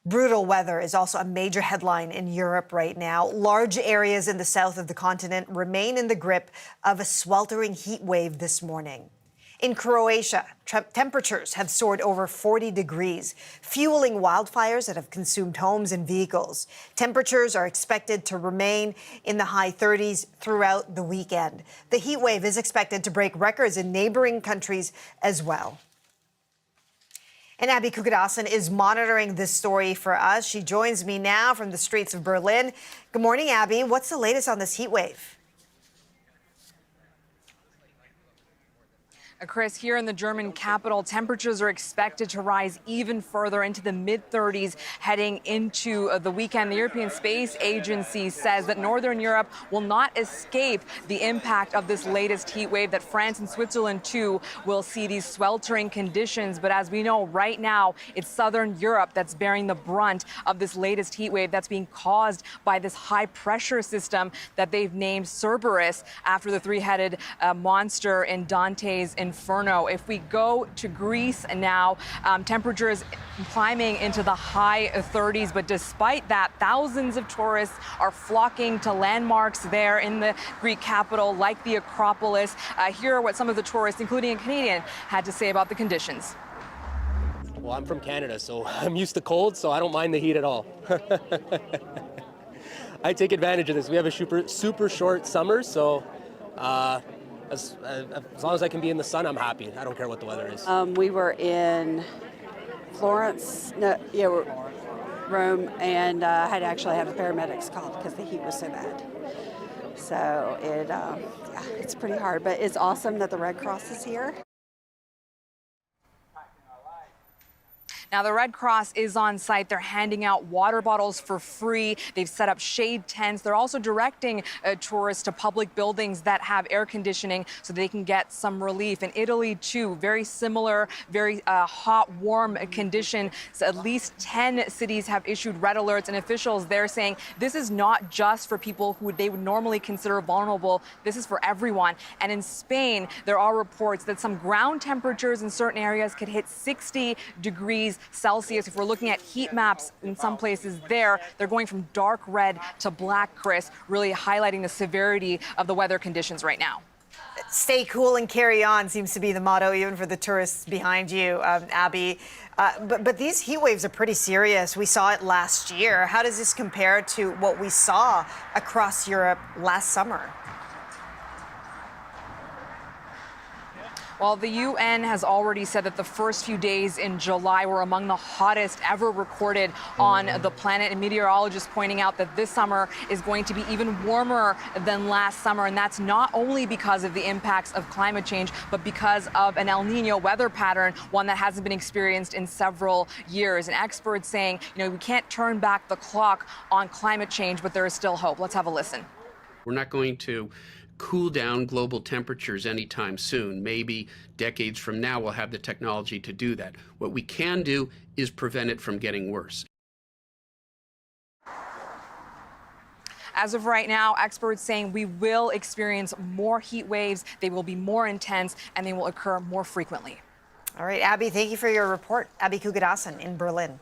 Brutal weather is also a major headline in Europe right now. Large areas in the south of the continent remain in the grip of a sweltering heat wave this morning. In Croatia, temperatures have soared over 40 degrees, fueling wildfires that have consumed homes and vehicles. Temperatures are expected to remain in the high 30s throughout the weekend. The heat wave is expected to break records in neighboring countries as well. And Abby Kukadasan is monitoring this story for us. She joins me now from the streets of Berlin. Good morning, Abby. What's the latest on this heat wave? Chris, here in the German capital, temperatures are expected to rise even further into the mid-30s heading into the weekend. The European Space Agency says that Northern Europe will not escape the impact of this latest heat wave, that France and Switzerland, too, will see these sweltering conditions. But as we know, right now, it's Southern Europe that's bearing the brunt of this latest heat wave that's being caused by this high-pressure system that they've named Cerberus after the three-headed monster in Dante's Inferno. If we go to Greece now, temperatures climbing into the high 30s. But despite that, thousands of tourists are flocking to landmarks there in the Greek capital, like the Acropolis. Here are what some of the tourists, including a Canadian, had to say about the conditions. Well, I'm from Canada, so I'm used to cold, so I don't mind the heat at all. I take advantage of this. We have a super short summer, so as long as I can be in the sun, I'm happy. I don't care what the weather is. We were in Florence, Rome, and had to actually have the paramedics called because the heat was so bad. So it's pretty hard, but it's awesome that the Red Cross is here. Now, the Red Cross is on site. They're handing out water bottles for free. They've set up shade tents. They're also directing tourists to public buildings that have air conditioning so they can get some relief. In Italy, too, very similar, very hot, warm condition. So at least 10 cities have issued red alerts, and officials there saying this is not just for people who they would normally consider vulnerable. This is for everyone. And in Spain, there are reports that some ground temperatures in certain areas could hit 60 degrees Celsius. If we're looking at heat maps in some places there, they're going from dark red to black, Chris, really highlighting the severity of the weather conditions right now. Stay cool and carry on seems to be the motto, even for the tourists behind you, Abby. But these heat waves are pretty serious. We saw it last year. How does this compare to what we saw across Europe last summer? Well, the UN has already said that the first few days in July were among the hottest ever recorded on the planet. And meteorologists pointing out that this summer is going to be even warmer than last summer. And that's not only because of the impacts of climate change, but because of an El Nino weather pattern, one that hasn't been experienced in several years. And experts saying, we can't turn back the clock on climate change, but there is still hope. Let's have a listen. We're not going to cool down global temperatures anytime soon. Maybe decades from now we'll have the technology to do that. What we can do is prevent it from getting worse. As of right now, experts saying we will experience more heat waves. They will be more intense and they will occur more frequently. All right, Abby, thank you for your report. Abby Kukadasan in Berlin.